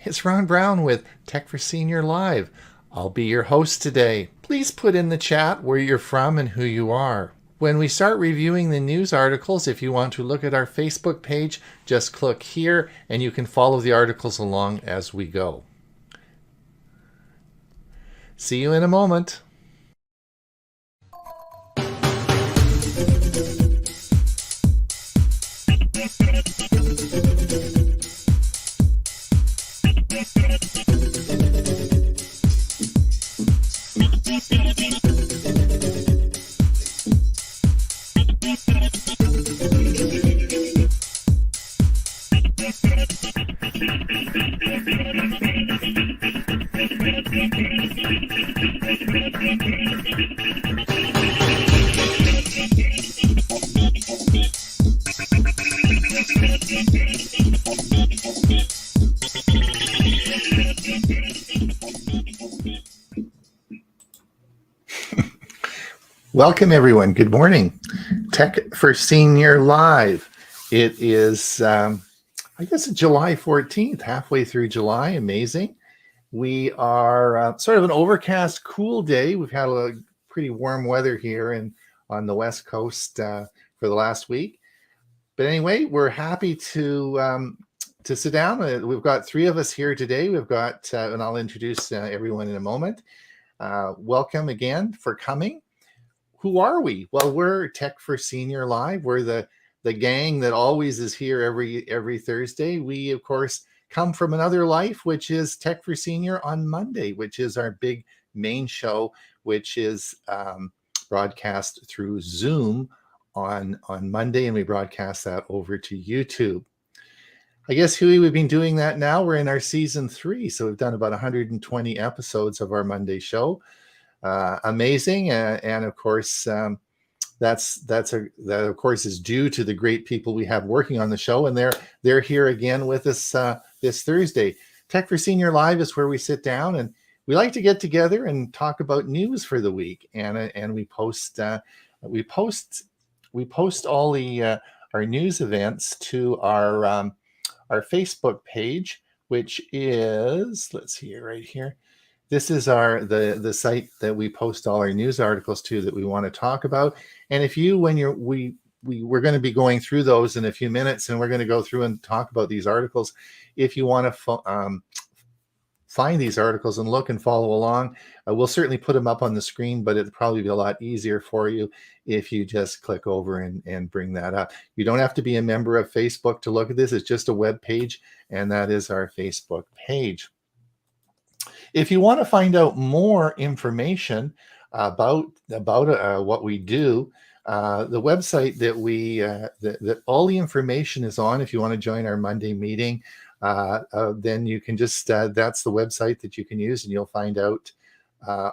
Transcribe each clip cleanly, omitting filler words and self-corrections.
It's Ron Brown with Tech for Senior Live. I'll be your host today. Please put in the chat where you're from and who you are. When we start reviewing the news articles, if you want to look at our Facebook page, just click here and you can follow the articles along as we go. See you in a moment. Welcome, everyone. Good morning. Tech for Senior Live. It is, I guess, July 14th, halfway through July. Amazing. We are sort of an overcast, cool day. We've had a pretty warm weather here on the West Coast for the last week. But anyway, we're happy to sit down. We've got three of us here today. We've got, and I'll introduce everyone in a moment. Welcome again for coming. Who are we? Well, we're Tech for Senior Live. We're the gang that always is here every Thursday. We, of course, come from another life, which is Tech for Senior on Monday, which is our big main show, which is broadcast through Zoom on Monday, and we broadcast that over to YouTube. I guess, Huey, we've been doing that now. We're in our season 3, so we've done about 120 episodes of our Monday show. Amazing, and of course that of course is due to the great people we have working on the show, and they're here again with us this Thursday. Tech for Senior Live is where we sit down and we like to get together and talk about news for the week, and we post all the our news events to our Facebook page, which is, let's see right here. This is the site that we post all our news articles to that we want to talk about. And if you, we're going to be going through those in a few minutes, and we're going to go through and talk about these articles. If you want to find these articles and look and follow along, we'll certainly put them up on the screen, but it'll probably be a lot easier for you if you just click over and bring that up. You don't have to be a member of Facebook to look at this. It's just a web page, and that is our Facebook page. If you want to find out more information about what we do, the website that that all the information is on, if you want to join our Monday meeting, then you can just that's the website that you can use, and you'll find out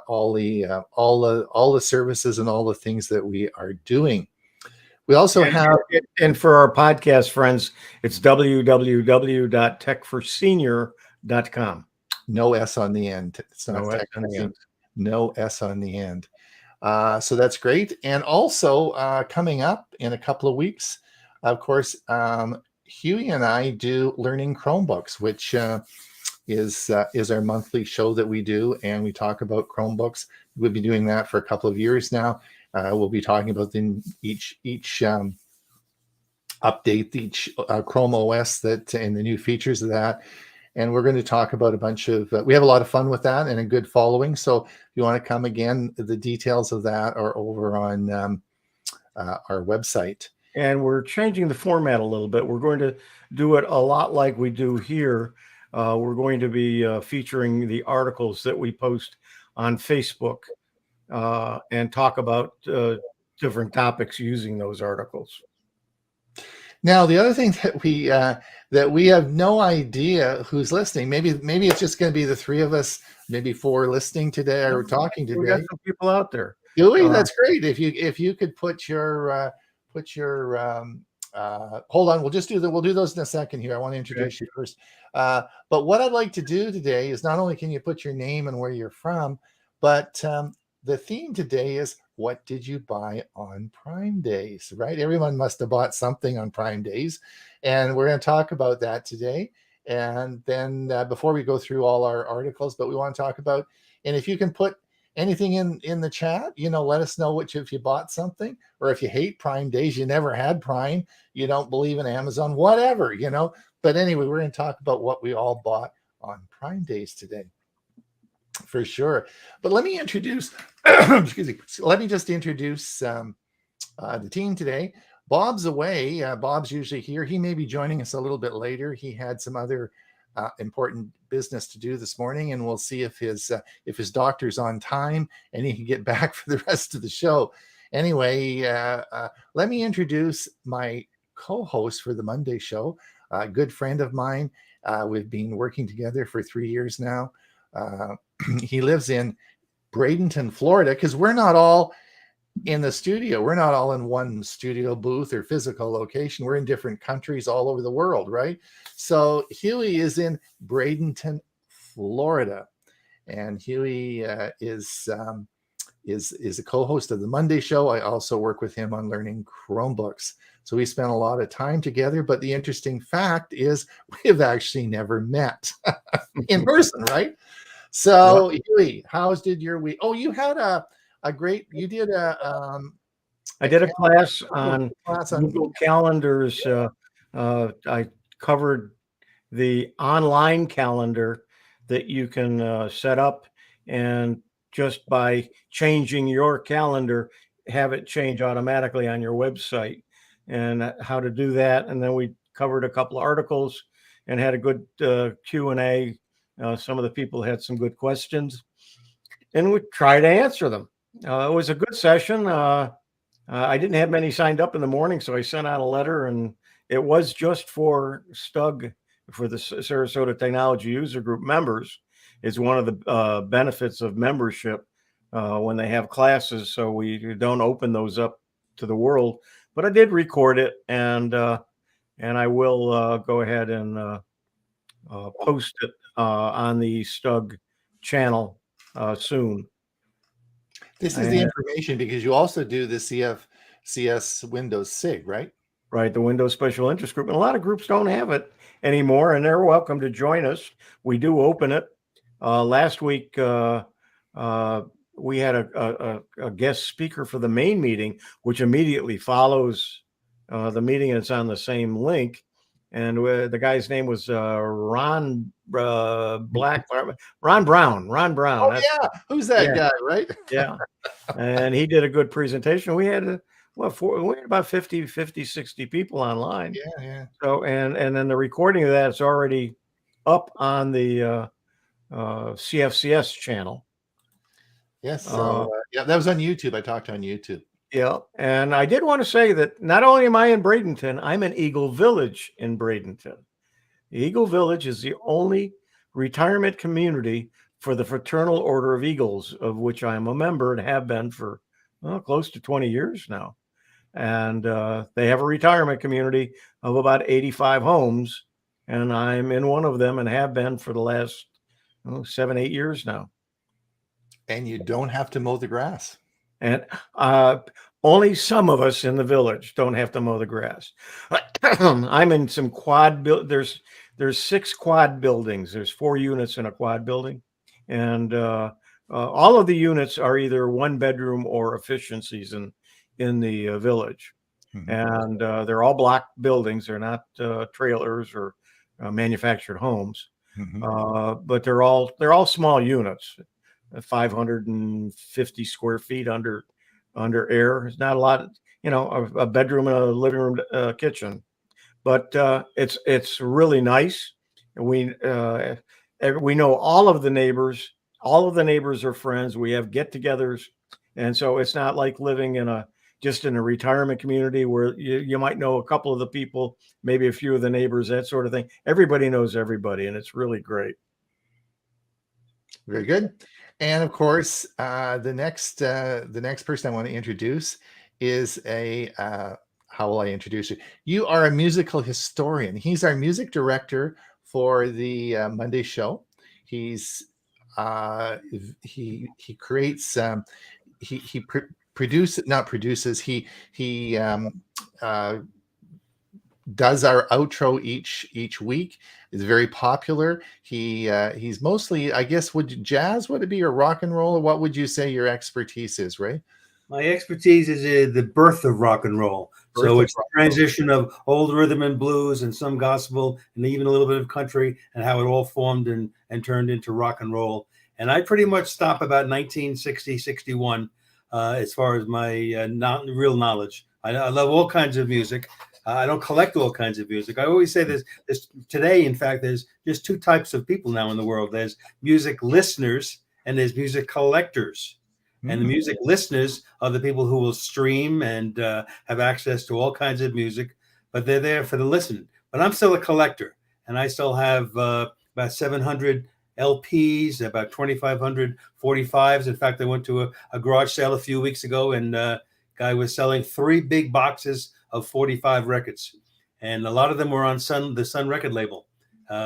all the services and all the things that we are doing. We also have, and for our podcast friends, it's www.techforsenior.com. No S on the end. It's not Tech on the end. No S on the end. So that's great. And also coming up in a couple of weeks, of course, Huey and I do Learning Chromebooks, which is our monthly show that we do, and we talk about Chromebooks. We've been doing that for a couple of years now. We'll be talking about each update, each Chrome OS that and the new features of that. And we're going to talk about a bunch of, we have a lot of fun with that and a good following. So if you want to come again, the details of that are over on our website. And we're changing the format a little bit. We're going to do it a lot like we do here. We're going to be featuring the articles that we post on Facebook and talk about different topics using those articles. Now, the other thing that we have no idea who's listening. Maybe it's just going to be the three of us, maybe 4 listening today or talking today. We got some people out there. Do we? That's great. If you could put your hold on, we'll do those in a second here. I want to introduce you first. But what I'd like to do today is not only can you put your name and where you're from, but the theme today is, what did you buy on Prime Days, right? Everyone must have bought something on Prime Days, and we're going to talk about that today. And then before we go through all our articles, but we want to talk about, and if you can put anything in the chat, let us know if you bought something, or if you hate Prime days, you never had Prime, you don't believe in Amazon, whatever. But anyway, we're going to talk about what we all bought on Prime days today, for sure. But let me introduce excuse me, let me just introduce the team today. Bob's away. Bob's usually here. He may be joining us a little bit later. He had some other important business to do this morning, and we'll see if his doctor's on time and he can get back for the rest of the show. Anyway, let me introduce my co-host for the Monday show, a good friend of mine. We've been working together for 3 years now. He lives in Bradenton, Florida, because we're not all in the studio. We're not all in one studio booth or physical location. We're in different countries all over the world, right? So Huey is in Bradenton, Florida, and Huey is a co-host of the Monday show. I also work with him on learning Chromebooks. So we spent a lot of time together, but the interesting fact is we've actually never met in person, right? So yep. Huey, how did your week? Oh, you had you did I did a class on Google Calendars. I covered the online calendar that you can set up, and just by changing your calendar, have it change automatically on your website, and how to do that. And then we covered a couple of articles and had a good Q&A. Some of the people had some good questions, and we tried to answer them. It was a good session. I didn't have many signed up in the morning, so I sent out a letter, and it was just for STUG, for the Sarasota Technology User Group members. Is one of the benefits of membership when they have classes, so we don't open those up to the world. But I did record it, and I will go ahead and post it on the STUG channel soon. This is the information because you also do the CS Windows SIG, right? Right, the Windows Special Interest Group. And a lot of groups don't have it anymore, and they're welcome to join us. We do open it. Last week, we had a guest speaker for the main meeting, which immediately follows the meeting, and it's on the same link. And the guy's name was Ron Brown. Oh, yeah. Who's that guy, right? Yeah. And he did a good presentation. We had about 50, 60 people online. Yeah. So, and then the recording of that is already up on the CFCS channel. Yes. So, that was on YouTube. I talked on YouTube. Yeah. And I did want to say that not only am I in Bradenton, I'm in Eagle Village in Bradenton. The Eagle Village is the only retirement community for the Fraternal Order of Eagles, of which I am a member and have been for close to 20 years now. And they have a retirement community of about 85 homes, and I'm in one of them and have been for the last 7, 8 years now. And you don't have to mow the grass. And only some of us in the village don't have to mow the grass. I'm in some quad there's 6 quad buildings. There's 4 units in a quad building, and all of the units are either 1 bedroom or efficiencies in the village. Mm-hmm. And they're all block buildings. They're not trailers or manufactured homes. Mm-hmm. But they're all small units, 550 square feet under air. It's not a lot, a bedroom and a living room, kitchen, but it's really nice. We know all of the neighbors. All of the neighbors are friends. We have get-togethers, and so it's not like living in a retirement community where you might know a couple of the people, maybe a few of the neighbors, that sort of thing. Everybody knows everybody, and it's really great. Very good. And of course, the next person I want to introduce is how will I introduce you? You are a musical historian. He's our music director for the Monday show. He's he creates does our outro each week. Is very popular. He's mostly, I guess, would it be, or rock and roll, or what would you say your expertise is, Ray? My expertise is the birth of rock and roll. So it's the transition of old rhythm and blues and some gospel and even a little bit of country, and how it all formed and turned into rock and roll. And I pretty much stop about 1960, 61 as far as my not real knowledge. I love all kinds of music. I don't collect all kinds of music. I always say this today, in fact, there's just two types of people now in the world. There's music listeners and there's music collectors. And the music listeners are the people who will stream and have access to all kinds of music, but they're there for the listen. But I'm still a collector, and I still have about 700 LPs, about 2,500 45s. In fact, I went to a garage sale a few weeks ago, and guy was selling 3 big boxes of 45 records, and a lot of them were on the Sun record label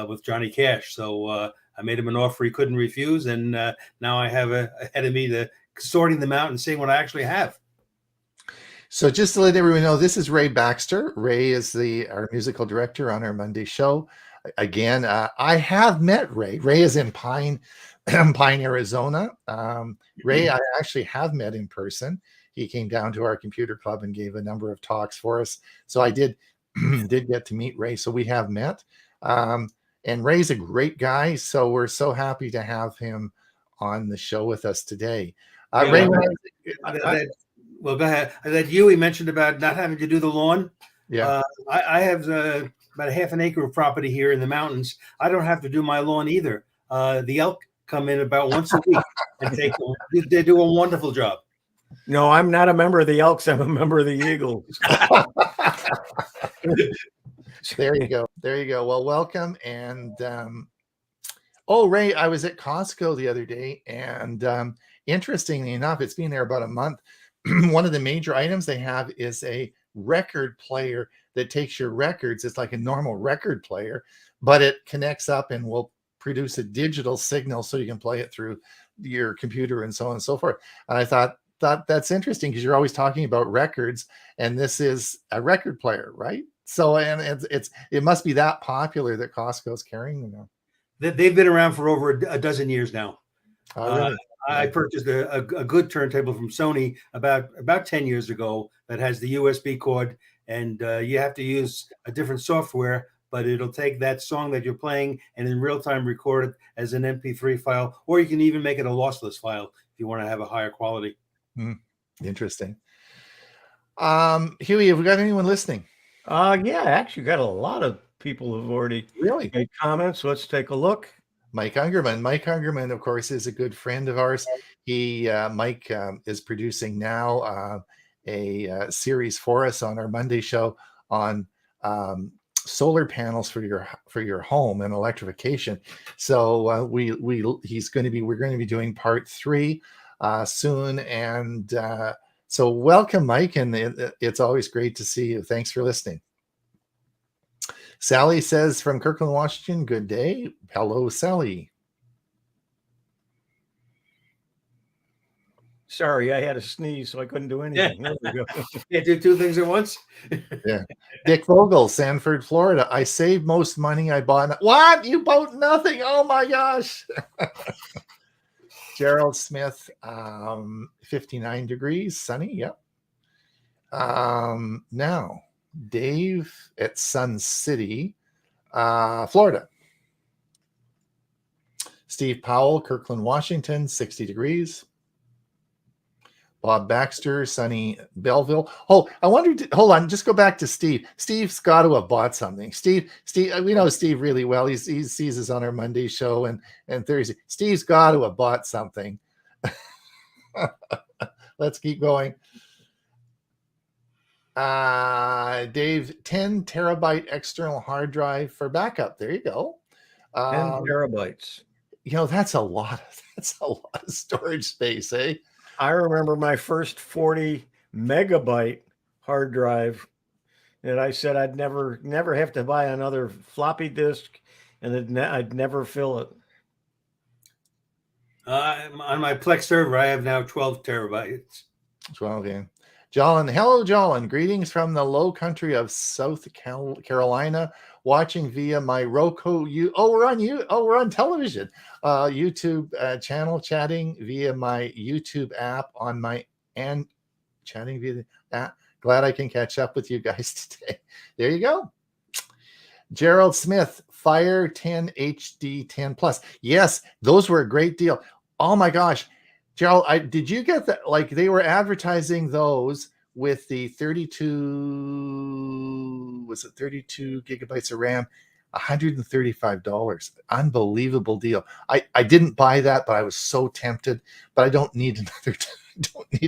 with Johnny Cash. So I made him an offer he couldn't refuse, and now I have ahead of me the sorting them out and seeing what I actually have. So just to let everyone know, this is Ray Baxter. Ray is our musical director on our Monday show. Again, I have met Ray. Ray is in Pine, Arizona. Ray, I actually have met in person. He came down to our computer club and gave a number of talks for us. So I did get to meet Ray. So we have met. And Ray's a great guy. So we're so happy to have him on the show with us today. Ray, well, go ahead. That he mentioned about not having to do the lawn. Yeah, I have about a half an acre of property here in the mountains. I don't have to do my lawn either. The elk come in about once a week and they do a wonderful job. No, I'm not a member of the Elks. I'm a member of the Eagles. There you go. There you go. Well, welcome. And Ray, I was at Costco the other day, and interestingly enough, it's been there about a month. One of the major items they have is a record player that takes your records. It's like a normal record player, but it connects up and will produce a digital signal so you can play it through your computer and so on and so forth. And I thought that's interesting because you're always talking about records, and this is a record player, right? So, and it must be that popular that Costco's carrying them now. They've been around for over a dozen years now. Really? I purchased a good turntable from Sony about 10 years ago that has the USB cord, and you have to use a different software, but it'll take that song that you're playing and in real time record it as an MP3 file, or you can even make it a lossless file if you want to have a higher quality. Interesting. Huey, have we got anyone listening? Yeah, actually got a lot of people who've already really made comments. Let's take a look. Mike Ungerman. Mike Ungerman, of course, is a good friend of ours. Mike is producing now a series for us on our Monday show on solar panels for your home and electrification. So we're going to be doing part 3 soon, and so welcome, Mike, and it's always great to see you. Thanks for listening. Sally says from Kirkland, Washington, good day. Hello, Sally. Sorry, I had a sneeze, so I couldn't do anything. There we go. Can't do 2 things at once. Yeah. Dick Vogel, Sanford, Florida. I saved most money I bought. What? You bought nothing? Oh my gosh. Gerald Smith, 59 degrees, sunny. Yep. Now, Dave at Sun City, Florida. Steve Powell, Kirkland, Washington, 60 degrees. Bob Baxter, sunny Belleville. Oh, I wondered, hold on, just go back to Steve. Steve's got to have bought something. Steve, we know Steve really well. He sees us on our Monday show and Thursday. Steve's got to have bought something. Let's keep going. Dave, 10 terabyte external hard drive for backup. There you go. 10 terabytes. That's a lot of storage space, eh? I remember my first 40 megabyte hard drive, and I said I'd never have to buy another floppy disk, and I'd never fill it. On my Plex server, I have now 12 terabytes. 12, yeah. Jolin, hello, Jolin. Greetings from the low country of South Carolina. Watching via my Roku. We're on television. YouTube channel. Chatting via my YouTube app chatting via the app. Glad I can catch up with you guys today. There you go. Gerald Smith, Fire 10 HD 10 Plus. Yes, those were a great deal. Oh my gosh. Gerald, did you get that? Like they were advertising those with the 32 gigabytes of RAM, $135. Unbelievable deal. I didn't buy that, but I was so tempted. But I don't need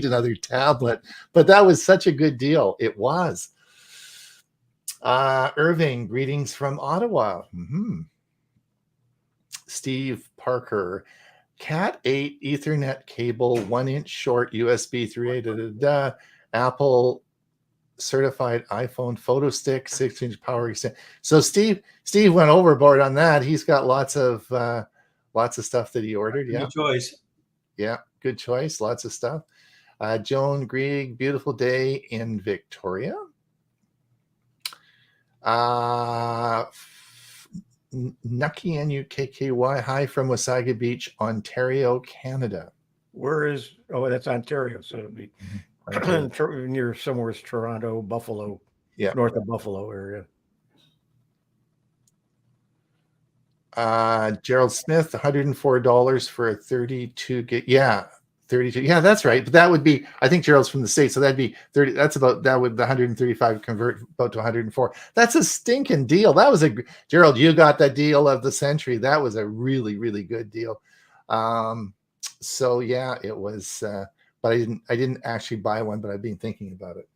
another tablet. But that was such a good deal. It was. Irving, greetings from Ottawa. Steve Parker, Cat 8 Ethernet cable, 1-inch short USB 3.8, Apple certified iPhone photo stick, 6-inch power extend. So Steve went overboard on that. He's got lots of stuff that he ordered. Yeah, good choice. Yeah, good choice. Lots of stuff. Joan Grieg, beautiful day in Victoria. Nucky NUKKY, hi from Wasaga Beach, Ontario, Canada. Where is? Oh, that's Ontario, so it'd be near somewhere Toronto, Buffalo, north of Buffalo area. Gerald Smith, $104 for a 32 gig. Yeah, 32. Yeah, that's right. But that would be, I think Gerald's from the States, so that'd be 30. That would the 135 convert about to 104. That's a stinking deal. That was Gerald, you got that deal of the century. That was a really, really good deal. So yeah, it was, but I didn't actually buy one, but I've been thinking about it.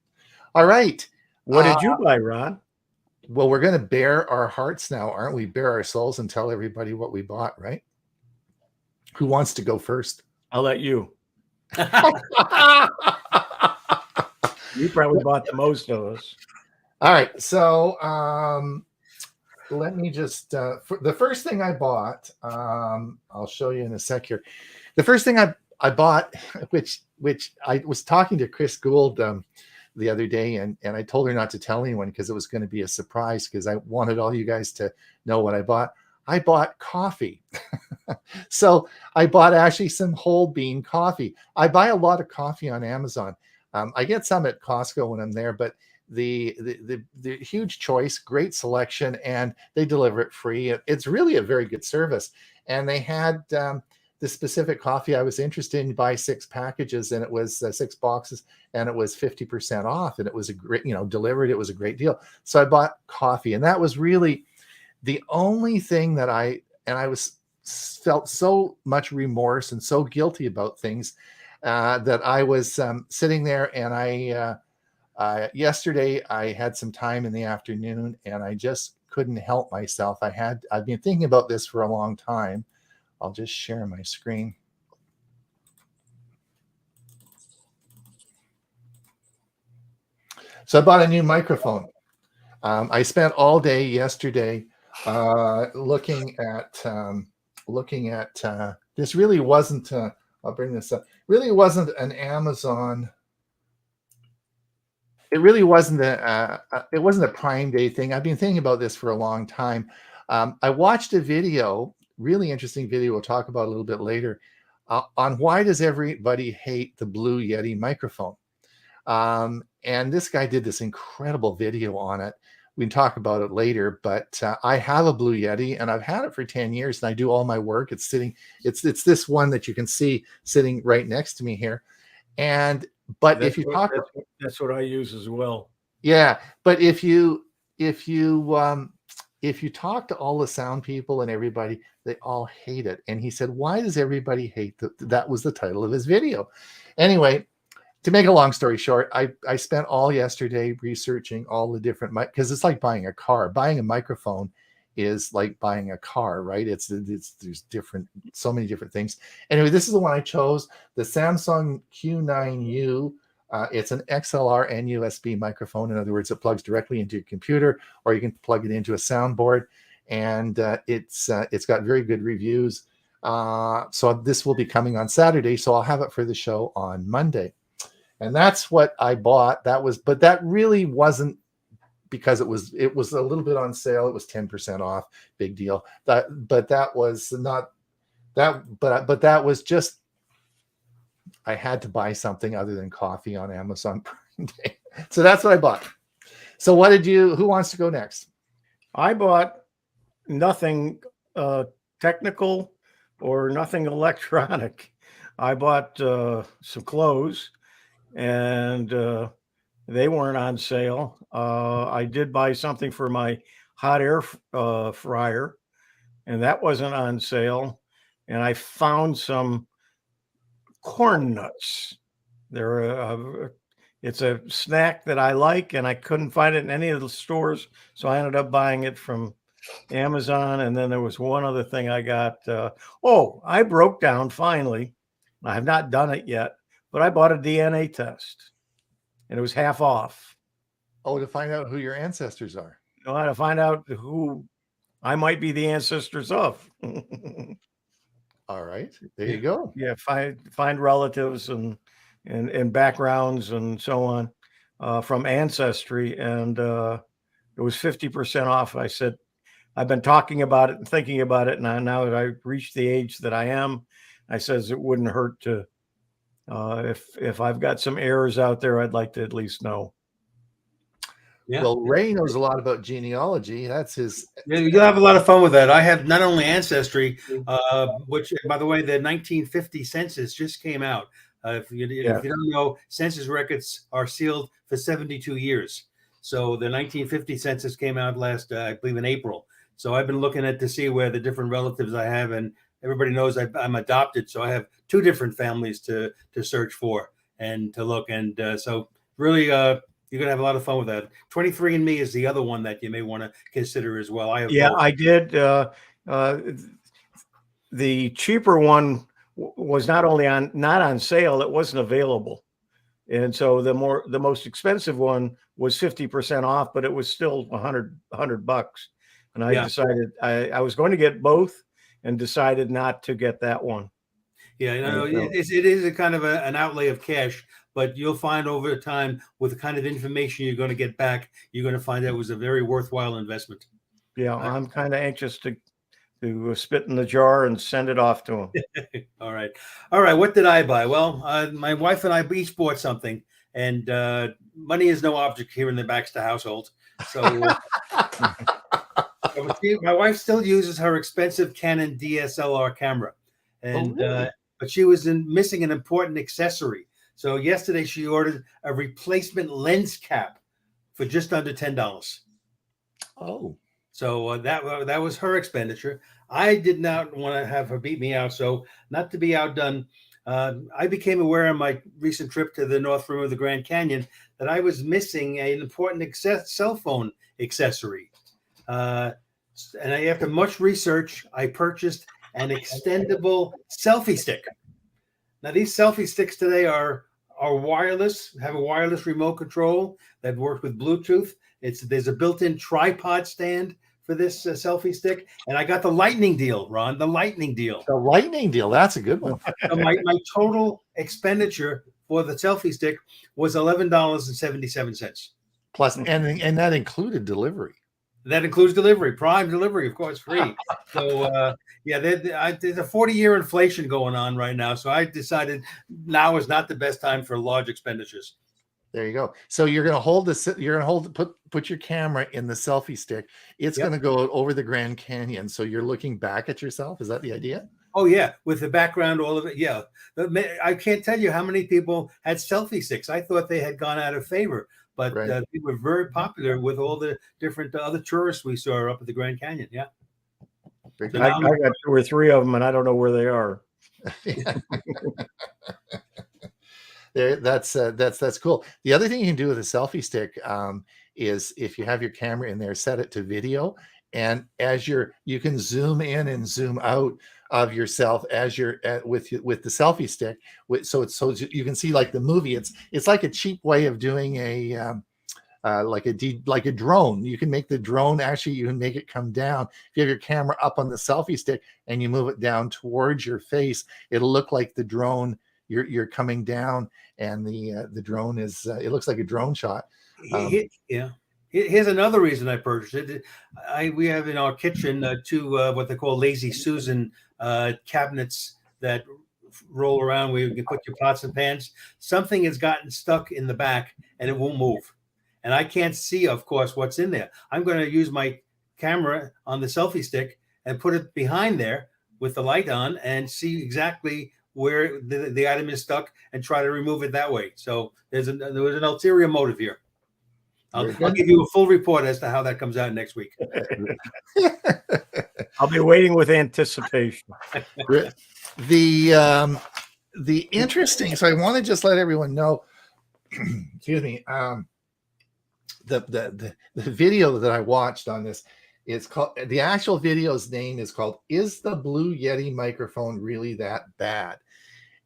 All right. What did you buy, Ron? Well, we're going to bare our hearts now, aren't we? Bare our souls and tell everybody what we bought, right? Who wants to go first? I'll let you. You probably bought the most of us. All right. So let me just, the first thing I bought, I'll show you in a sec here. The first thing I bought, which I was talking to Chris Gould the other day, and I told her not to tell anyone because it was going to be a surprise because I wanted all you guys to know what I bought. I bought coffee. So I bought actually some whole bean coffee. I buy a lot of coffee on Amazon. I get some at Costco when I'm there, but the huge choice, great selection, and they deliver it free. It's really a very good service. And they had the specific coffee I was interested in, buy 6 packages, and it was 6 boxes, and it was 50% off, and it was a great, delivered. It was a great deal. So I bought coffee, and that was really the only thing that I felt so much remorse and so guilty about things that I was sitting there, and yesterday I had some time in the afternoon, and I just couldn't help myself. I've been thinking about this for a long time. I'll just share my screen. So I bought a new microphone. I spent all day yesterday looking at this. Really wasn't I'll bring this up. Really wasn't an Amazon. It really wasn't it wasn't a Prime Day thing. I've been thinking about this for a long time. I watched a video, really interesting video we'll talk about a little bit later, on why does everybody hate the Blue Yeti microphone. And this guy did this incredible video on it. We can talk about it later, but I have a Blue Yeti, and I've had it for 10 years, and I do all my work. It's this one that you can see sitting right next to me here. But that's that's what I use as well. Yeah, but if you talk to all the sound people and everybody, they all hate it. And he said, "Why does everybody hate that?" That was the title of his video. Anyway, to make a long story short, I spent all yesterday researching all the different because it's like buying a car. Buying a microphone is like buying a car, right? There's so many different things. Anyway, this is the one I chose, the Samsung Q9U. It's an XLR and USB microphone. In other words, it plugs directly into your computer, or you can plug it into a soundboard. And it's got very good reviews. So this will be coming on Saturday. So I'll have it for the show on Monday. And that's what I bought. But that really wasn't because it was a little bit on sale. It was 10% off, big deal. But that was not that, but that was just, I had to buy something other than coffee on Amazon Prime Day. So that's what I bought. So who wants to go next? I bought nothing technical or nothing electronic. I bought some clothes, and they weren't on sale. I did buy something for my hot air fryer, and that wasn't on sale. And I found some corn nuts. It's a snack that I like, and I couldn't find it in any of the stores, so I ended up buying it from Amazon. And then there was one other thing I got. I broke down finally. I have not done it yet, but I bought a DNA test, and it was half off. Oh, to find out who your ancestors are. You know, to find out who I might be the ancestors of. All right, there you go. Yeah, find relatives and backgrounds and so on from Ancestry, and it was 50% off. I said, I've been talking about it and thinking about it, and now that I've reached the age that I am, I says it wouldn't hurt to, if I've got some errors out there, I'd like to at least know. Yeah. Well, Ray knows a lot about genealogy. That's his. Yeah, you'll have a lot of fun with that. I have not only Ancestry, which, by the way, the 1950 census just came out. If you don't know, census records are sealed for 72 years. So the 1950 census came out last, I believe, in April. So I've been looking at to see where the different relatives I have, and everybody knows I'm adopted. So I have 2 different families to search for and to look. And so really, you're going to have a lot of fun with that. 23andMe is the other one that you may want to consider as well. I did. The cheaper one was not on sale, it wasn't available. And so the most expensive one was 50% off, but it was still $100. And I decided I was going to get both and decided not to get that one. Yeah, it is a kind of an outlay of cash, but you'll find over time with the kind of information you're going to get back, you're going to find that it was a very worthwhile investment. Yeah, I'm kind of anxious to spit in the jar and send it off to him. All right. What did I buy? Well, my wife and I each bought something, and money is no object here in the Baxter household. So my wife still uses her expensive Canon DSLR camera, and but she was missing an important accessory. So yesterday she ordered a replacement lens cap for just under $10. Oh. So that was her expenditure. I did not want to have her beat me out. So not to be outdone, I became aware on my recent trip to the North Rim of the Grand Canyon that I was missing an important cell phone accessory. And after much research, I purchased an extendable selfie stick. Now, these selfie sticks today are wireless, have a wireless remote control that works with Bluetooth. There's a built-in tripod stand for this selfie stick, and I got the lightning deal, Ron. The lightning deal. The lightning deal. That's a good one. So my total expenditure for the selfie stick was $11.77. Plus, and that included delivery. That includes delivery, Prime delivery, of course, free. So there's a 40-year inflation going on right now. So I decided now is not the best time for large expenditures. There you go. So you're going to hold this. You're going to put your camera in the selfie stick. It's going to go over the Grand Canyon. So you're looking back at yourself. Is that the idea? Oh yeah, with the background, all of it. Yeah, I can't tell you how many people had selfie sticks. I thought they had gone out of favor, but they were very popular with all the different other tourists we saw up at the Grand Canyon. Yeah, so I got 2 or 3 of them, and I don't know where they are. That's cool. The other thing you can do with a selfie stick is if you have your camera in there, set it to video, and as you can zoom in and zoom out of yourself as you're with the selfie stick. So you can see like the movie. It's like a cheap way of doing like a drone. You can make the drone, actually you can make it come down. If you have your camera up on the selfie stick and you move it down towards your face, it'll look like the drone. you're coming down, and the drone is it looks like a drone shot. Yeah. Here's another reason I purchased it. We have in our kitchen two what they call Lazy Susan cabinets that roll around where you can put your pots and pans. Something has gotten stuck in the back and it won't move. And I can't see, of course, what's in there. I'm going to use my camera on the selfie stick and put it behind there with the light on and see exactly where the item is stuck and try to remove it that way. So there was an ulterior motive here. I'll give you a full report as to how that comes out next week. I'll be waiting with anticipation. The interesting. So I want to just let everyone know. Excuse me. The video that I watched on this is called. The actual video's name is called "Is the Blue Yeti Microphone Really That Bad?"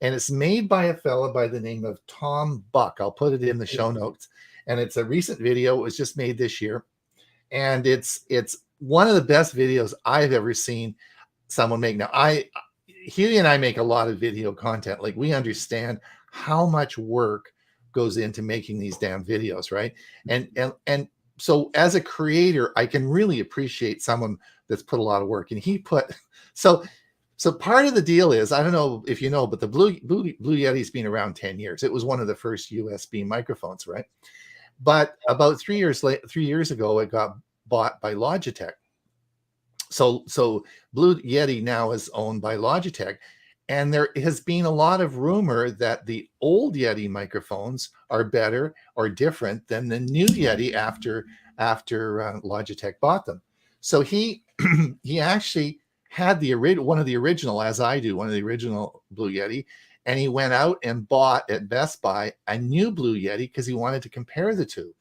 And it's made by a fella by the name of Tom Buck. I'll put it in the show notes. And it's a recent video. It was just made this year. And it's one of the best videos I've ever seen someone make. Now, Huey and I make a lot of video content. Like, we understand how much work goes into making these damn videos, right? And so as a creator, I can really appreciate someone that's put a lot of work. And he put so part of the deal is, I don't know if you know, but the Blue Yeti's been around 10 years. It was one of the first USB microphones, right? But about 3 years ago, it got bought by Logitech. So Blue Yeti now is owned by Logitech, and there has been a lot of rumor that the old Yeti microphones are better or different than the new Yeti after Logitech bought them. So he actually had one of the original, as I do, one of the original Blue Yeti. And he went out and bought at Best Buy a new Blue Yeti because he wanted to compare the two.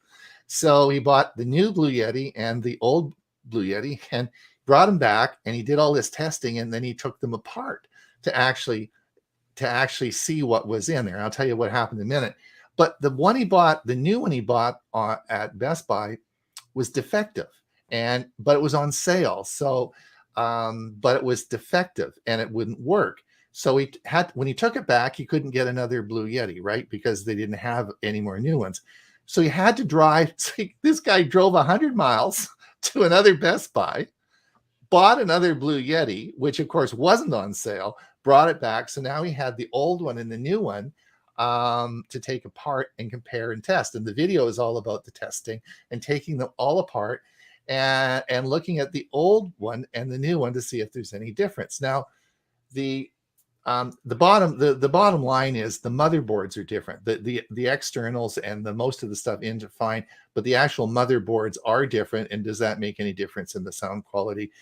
So he bought the new Blue Yeti and the old Blue Yeti and brought them back, and he did all this testing, and then he took them apart to actually see what was in there. I'll tell you what happened in a minute. But the new one he bought at Best Buy was defective, but it was on sale. So, but it was defective and it wouldn't work. So when he took it back, he couldn't get another Blue Yeti, right? Because they didn't have any more new ones. So he had to drive. So this guy drove 100 miles to another Best Buy, bought another Blue Yeti, which of course wasn't on sale, brought it back. So now he had the old one and the new one to take apart and compare and test. And the video is all about the testing and taking them all apart and looking at the old one and the new one to see if there's any difference. Now, the bottom line is the motherboards are different. The externals and the most of the stuff in are fine, but the actual motherboards are different. And does that make any difference in the sound quality?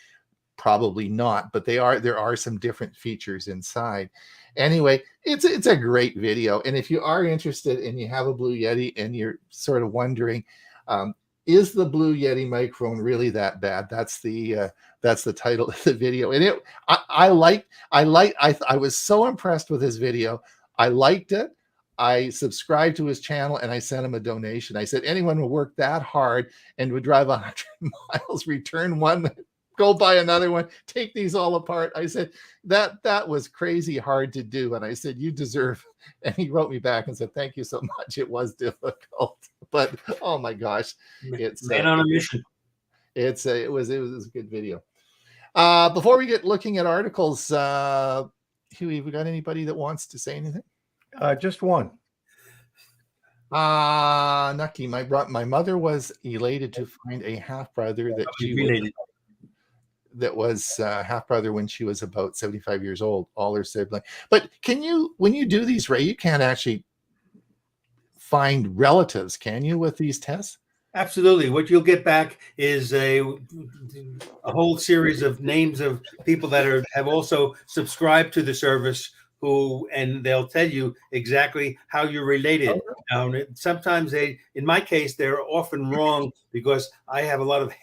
Probably not, but there are some different features inside. Anyway, it's a great video. And if you are interested and you have a Blue Yeti and you're sort of wondering, is the Blue Yeti microphone really that bad? That's the title of the video. And I was so impressed with his video. I liked it. I subscribed to his channel and I sent him a donation. I said, anyone who worked that hard and would drive 100 miles, return one, go buy another one, take these all apart. I said, that was crazy hard to do. And I said, you deserve. And he wrote me back and said, thank you so much. It was difficult, but oh my gosh, it's man on a mission. It was a good video. Before we get looking at articles, Huey, we got anybody that wants to say anything? Just one. Nucky, my mother was elated to find a half brother that was half brother when she was about 75 years old, all her siblings. But when you do these, Ray, you can't actually find relatives, can you, with these tests? Absolutely. What you'll get back is a whole series of names of people that have also subscribed to the service, and they'll tell you exactly how you're related. Now, sometimes in my case, they're often wrong because I have a lot of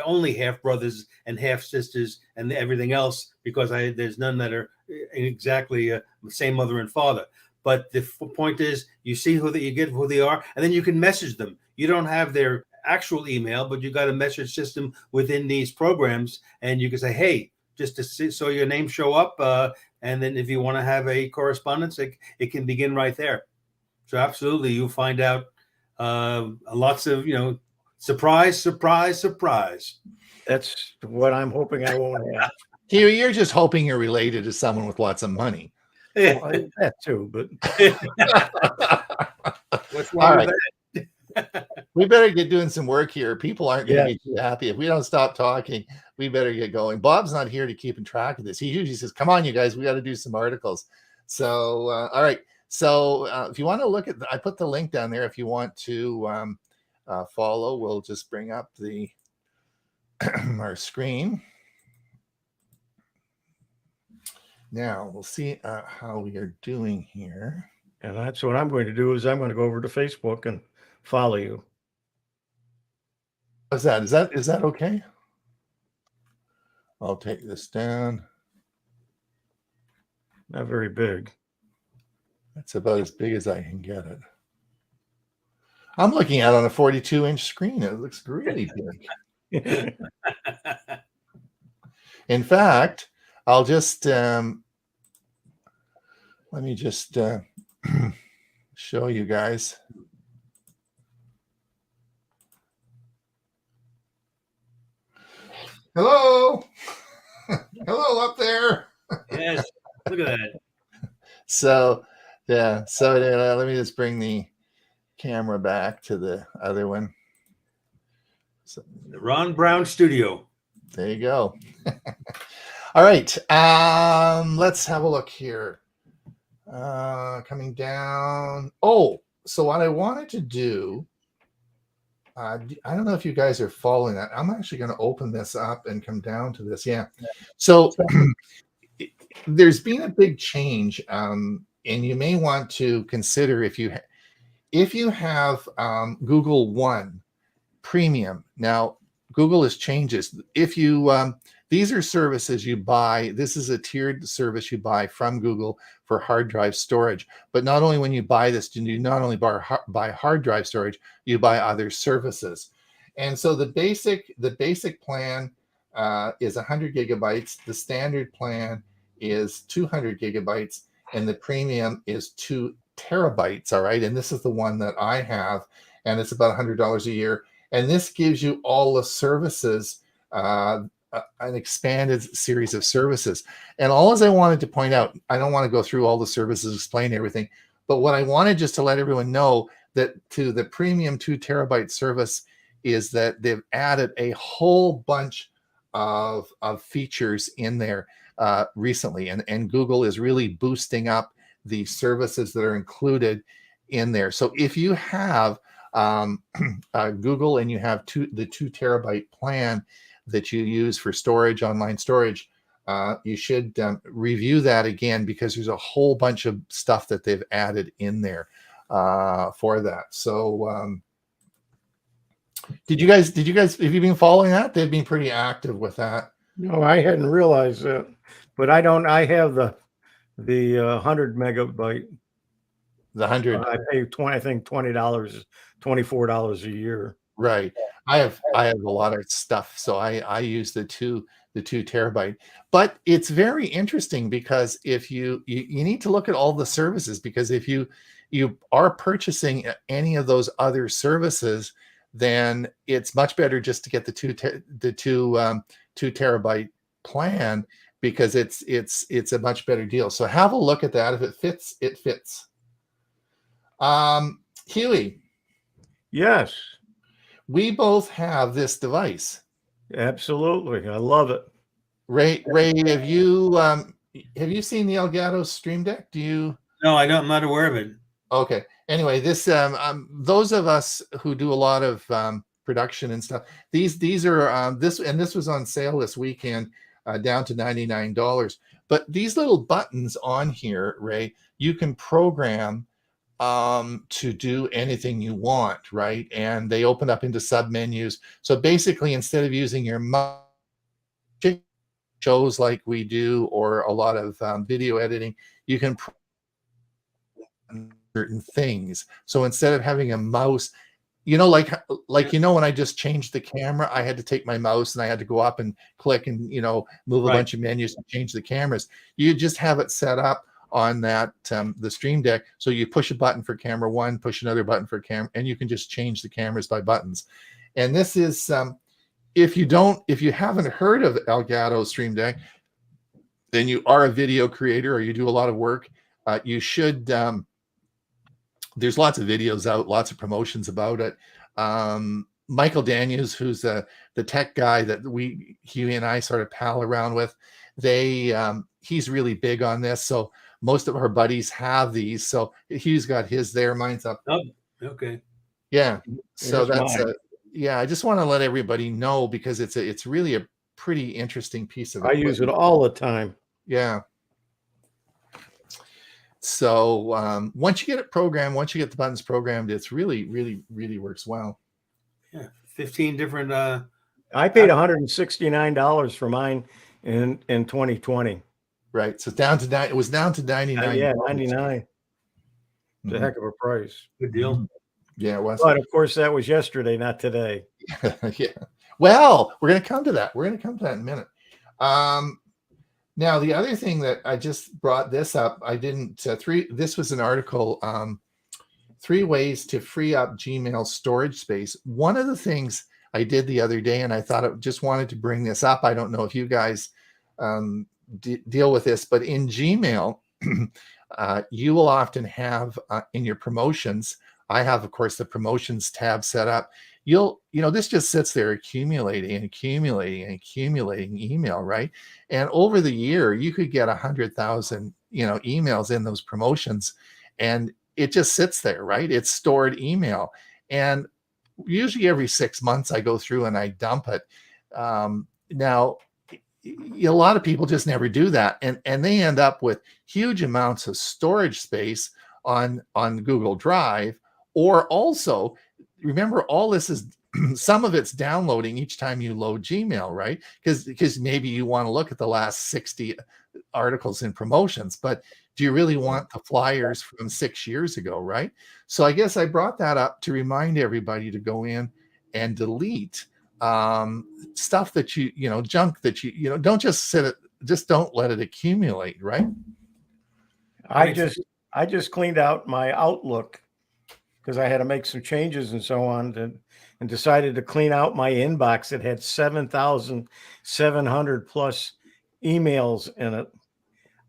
only half brothers and half sisters and everything else, because there's none that are exactly the same mother and father. But the point is, you see you get who they are, and then you can message them. You don't have their actual email, but you got a message system within these programs, and you can say, hey, just to see, so your name show up, And then if you want to have a correspondence, it can begin right there. So absolutely, you'll find out lots of, surprise, surprise, surprise. That's what I'm hoping I won't have. You're just hoping you're related to someone with lots of money. Well, that too, but What's wrong with that? We better get doing some work here. People aren't going to be too happy. If we don't stop talking, we better get going. Bob's not here to keep track of this. He usually says, come on, you guys, we got to do some articles. So, all right. So if you want to look at, I put the link down there. If you want to follow, we'll just bring up the our screen. Now we'll see how we are doing here. And that's what I'm going to do is I'm going to go over to Facebook and follow you. How's that? Is that okay? I'll take this down. Not very big. That's about as big as I can get it. I'm looking at it on a 42-inch screen. It looks really big. In fact, I'll just let me just show you guys. Hello. Hello up there. Yes, look at that. So yeah, so let me just bring the camera back to the other one. So, the Ron Brown Studio. There you go. All right, let's have a look here. Coming down. Oh, so what I wanted to do, I don't know if you guys are following that. I'm actually going to open this up and come down to this. Yeah. So there's been a big change, and you may want to consider if you have Google One Premium. Now, Google has changed this. If you these are services you buy. This is a tiered service you buy from Google for hard drive storage. But not only when you buy this, do you not only buy hard drive storage, you buy other services. And so the basic plan is 100 gigabytes. The standard plan is 200 gigabytes, and the premium is 2 terabytes. All right, and this is the one that I have, and it's about $100 a year. And this gives you all the services, an expanded series of services. And all as I wanted to point out, I don't want to go through all the services, explain everything, but what I wanted just to let everyone know that to the premium 2 terabyte service is that they've added a whole bunch of features in there recently. And Google is really boosting up the services that are included in there. So if you have Google and you have the 2 terabyte plan that you use for storage, online storage, you should review that again, because there's a whole bunch of stuff that they've added in there for that. So did you guys have you been following that? They've been pretty active with that. No, I hadn't realized that, but I have the 100 megabyte. The 100. I pay $20, $24 a year. Right. I have a lot of stuff, so I use the 2 terabyte. But it's very interesting because if you need to look at all the services, because if you are purchasing any of those other services, then it's much better just to get the 2 terabyte plan, because it's a much better deal. So have a look at that. If it fits, it fits. Huey. Yes. We both have this device. Absolutely. I love it. Ray, have you seen the Elgato Stream Deck? Do you? No, I don't. I'm not aware of it. Okay. Anyway, this those of us who do a lot of production and stuff, these are this was on sale this weekend, down to $99. But these little buttons on here, Ray, you can program to do anything you want, right? And they open up into sub menus. So basically, instead of using your mouse, shows like we do, or a lot of video editing, you can certain things. So instead of having a mouse you know, like, you know, when I just changed the camera, I had to take my mouse and I had to go up and click and, you know, move a Right. bunch of menus to change the cameras. You just have it set up on that the Stream Deck, so you push a button for camera one, push another button for camera, and you can just change the cameras by buttons. And this is if you haven't heard of Elgato Stream Deck, then you are a video creator or you do a lot of work. You should. There's lots of videos out, lots of promotions about it. Michael Daniels, who's the tech guy that Huey and I sort of pal around with, he's really big on this. So most of our buddies have these. So Hugh's got his there, mine's up. Oh, okay. Yeah. So Here's that's mine. yeah. I just want to let everybody know because it's really a pretty interesting piece of I use it equipment. all the time. Yeah. So once you get it programmed, once you get the buttons programmed, it's really, really, really works well. Yeah. 15 different I paid $169 for mine in 2020. Right. So it was down to 99. Yeah, 99. It's a Mhm. heck of a price. good deal. Yeah, it was. But of course, that was yesterday, not today. Yeah. Well, we're going to come to that. We're going to come to that in a minute. Now, the other thing that I just brought this up, I didn't, this was an article, 3 ways to free up Gmail storage space. One of the things I did the other day, and I thought I just wanted to bring this up. I don't know if you guys deal with this, but in Gmail, you will often have in your promotions, I have, of course, the promotions tab set up. This just sits there accumulating email, right? And over the year, you could get 100,000, emails in those promotions, and it just sits there, right? It's stored email. And usually every 6 months I go through and I dump it. Now, a lot of people just never do that. And they end up with huge amounts of storage space on Google Drive, or also, remember, all this is some of it's downloading each time you load Gmail, right? Because maybe you want to look at the last 60 articles in promotions, but do you really want the flyers from 6 years ago, right? So I guess I brought that up to remind everybody to go in and delete stuff that junk that don't just just don't let it accumulate, right? I just cleaned out my Outlook because I had to make some changes and so on, and decided to clean out my inbox. It had 7,700 plus emails in it.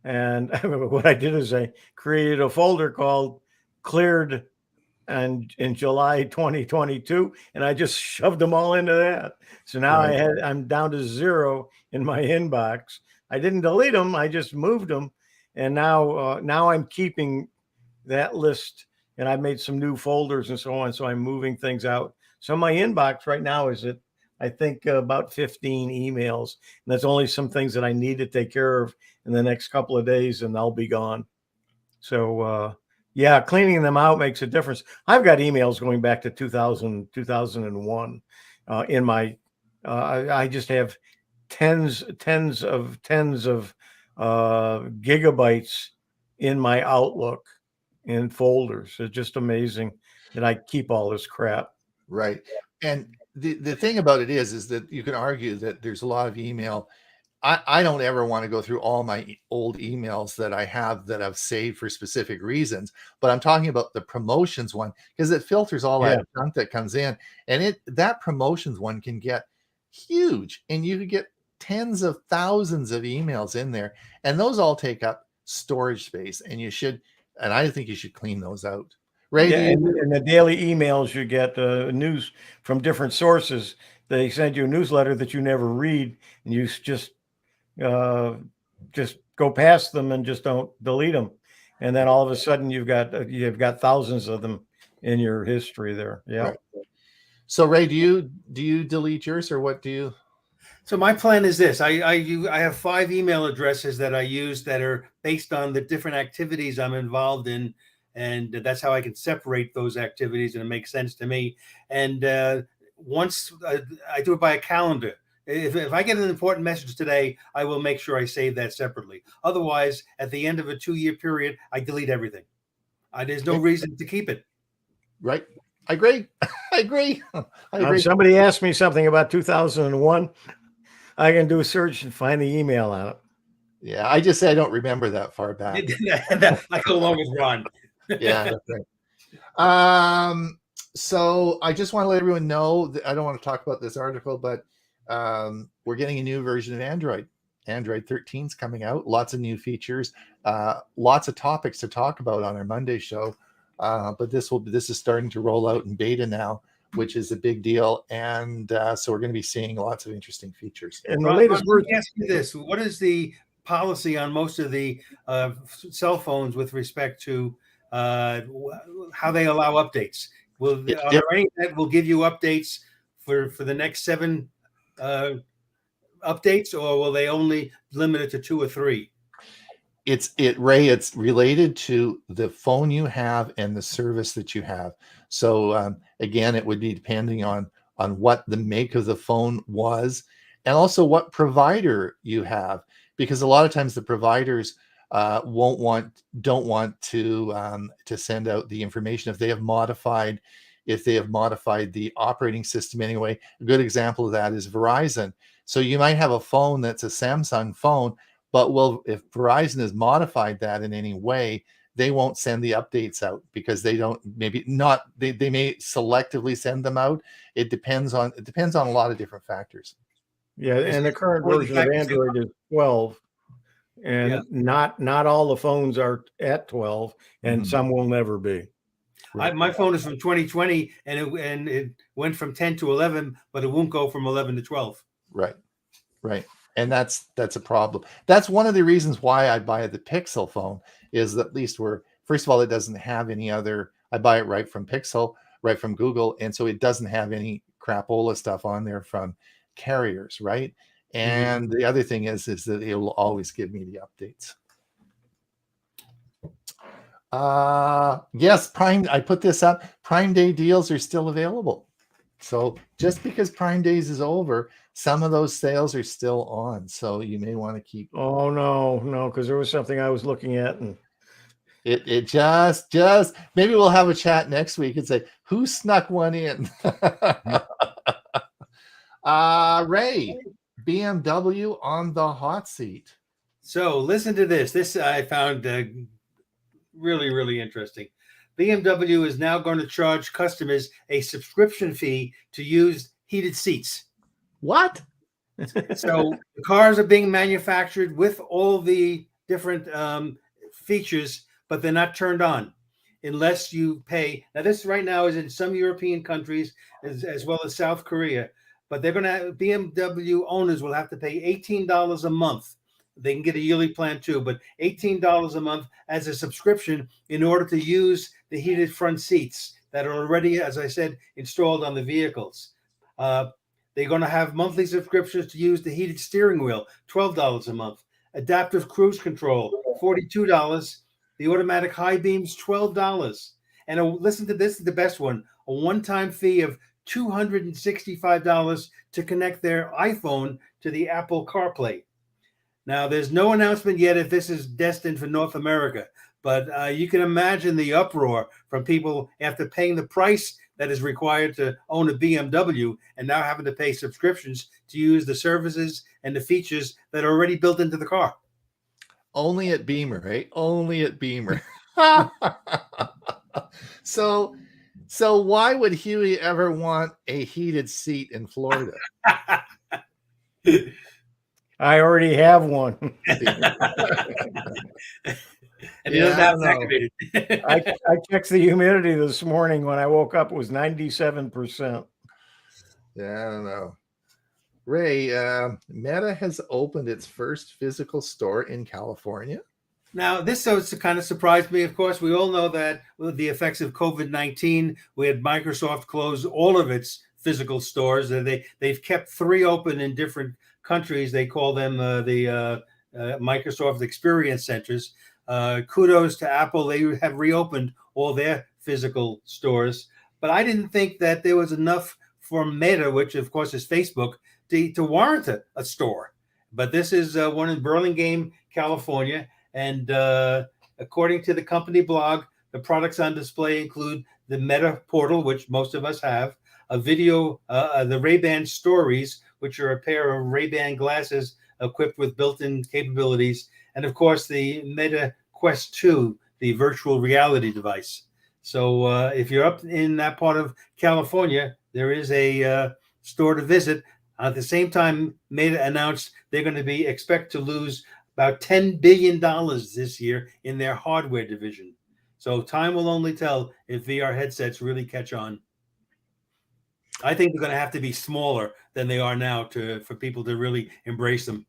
And what I did is I created a folder called Cleared and in July 2022, and I just shoved them all into that. So now Right. I'm down to 0 in my inbox. I didn't delete them, I just moved them. And now I'm keeping that list, and I've made some new folders and so on. So I'm moving things out. So my inbox right now is at, I think, about 15 emails. And that's only some things that I need to take care of in the next couple of days, and they'll be gone. So, yeah, cleaning them out makes a difference. I've got emails going back to 2000, 2001 in my, I just have tens of gigabytes in my Outlook in folders. It's just amazing that I keep all this crap. Right. And the thing about it is that you can argue that there's a lot of email. I don't ever want to go through all my old emails that I have that I've saved for specific reasons, but I'm talking about the promotions one because it filters all that junk that comes in, and that promotions one can get huge, and you could get tens of thousands of emails in there, and those all take up storage space, and I think you should clean those out. Ray, yeah, and the daily emails you get news from different sources. They send you a newsletter that you never read, and you just go past them and just don't delete them, and then all of a sudden you've got thousands of them in your history there. Yeah. Right. So Ray, do you delete yours, or what do you? So my plan is this: I have 5 email addresses that I use that are based on the different activities I'm involved in, and that's how I can separate those activities, and it makes sense to me. And once I do it by a calendar. If I get an important message today, I will make sure I save that separately. Otherwise, at the end of a 2-year period, I delete everything. There's no reason to keep it. Right. I agree. I agree. I agree. If somebody asked me something about 2001, I can do a search and find the email on it. Yeah, I just say I don't remember that far back. I go along with Ron. Yeah, that's right. So I just want to let everyone know that I don't want to talk about this article, but we're getting a new version of Android. Android 13 is coming out. Lots of new features, lots of topics to talk about on our Monday show. But this is starting to roll out in beta now, which is a big deal. And so we're going to be seeing lots of interesting features. And the Ron, latest let me version. ask you this: what is the policy on most of the cell phones with respect to how they allow updates? Are there any that will give you updates for the next 7 updates, or will they only limit it to 2 or 3? Ray, it's related to the phone you have and the service that you have. So again, it would be depending on what the make of the phone was, and also what provider you have, because a lot of times the providers don't want to send out the information if they have modified the operating system anyway. A good example of that is Verizon. So you might have a phone that's a Samsung phone, but if Verizon has modified that in any way, they won't send the updates out because they don't. Maybe not. They may selectively send them out. It depends on a lot of different factors. Yeah, and the current version of Android is 12, and not all the phones are at 12, and some will never be. My phone is from 2020, and it went from 10 to 11, but it won't go from 11 to 12. Right. And that's a problem. That's one of the reasons why I buy the Pixel phone, is that at least first of all, it doesn't have any other. I buy it right from Pixel, right from Google, and so it doesn't have any crapola stuff on there from carriers, right? And the other thing is that it will always give me the updates. Yes, Prime. I put this up. Prime Day deals are still available. So just because Prime Days is over, some of those sales are still on. So you may want to keep. Oh no, because there was something I was looking at, and it just maybe we'll have a chat next week and say who snuck one in. Ray, BMW on the hot seat. So listen to this. This I found really, really interesting. BMW is now going to charge customers a subscription fee to use heated seats. What? So the cars are being manufactured with all the different features, but they're not turned on unless you pay. Now, this right now is in some European countries as well as South Korea, but BMW owners will have to pay $18 a month. They can get a yearly plan too, but $18 a month as a subscription in order to use the heated front seats that are already, as I said, installed on the vehicles. They're going to have monthly subscriptions to use the heated steering wheel, $12 a month. Adaptive cruise control, $42. The automatic high beams, $12. And listen to this, the best one, a one-time fee of $265 to connect their iPhone to the Apple CarPlay. Now, there's no announcement yet if this is destined for North America, but you can imagine the uproar from people after paying the price that is required to own a BMW and now having to pay subscriptions to use the services and the features that are already built into the car. Only at Beamer, right? Only at Beamer. So why would Huey ever want a heated seat in Florida? I already have one. And activated. I checked the humidity this morning when I woke up. It was 97%. Yeah, I don't know. Ray, Meta has opened its first physical store in California. Now, this kind of surprised me. Of course, we all know that with the effects of COVID-19, we had Microsoft close all of its physical stores. They've kept 3 open in different countries. They call them the Microsoft Experience Centers. Kudos to Apple. They have reopened all their physical stores. But I didn't think that there was enough for Meta, which of course is Facebook, to warrant a store. But this is one in Burlingame, California. And according to the company blog, The products on display include the Meta Portal, which most of us have, a video, the Ray-Ban Stories, which are a pair of Ray-Ban glasses equipped with built-in capabilities, and of course the Meta Quest 2, the virtual reality device. So if you're up in that part of California, there is a store to visit. At the same time, Meta announced they're going to expect to lose about $10 billion this year in their hardware division. So time will only tell if VR headsets really catch on. I think they're going to have to be smaller than they are now for people to really embrace them.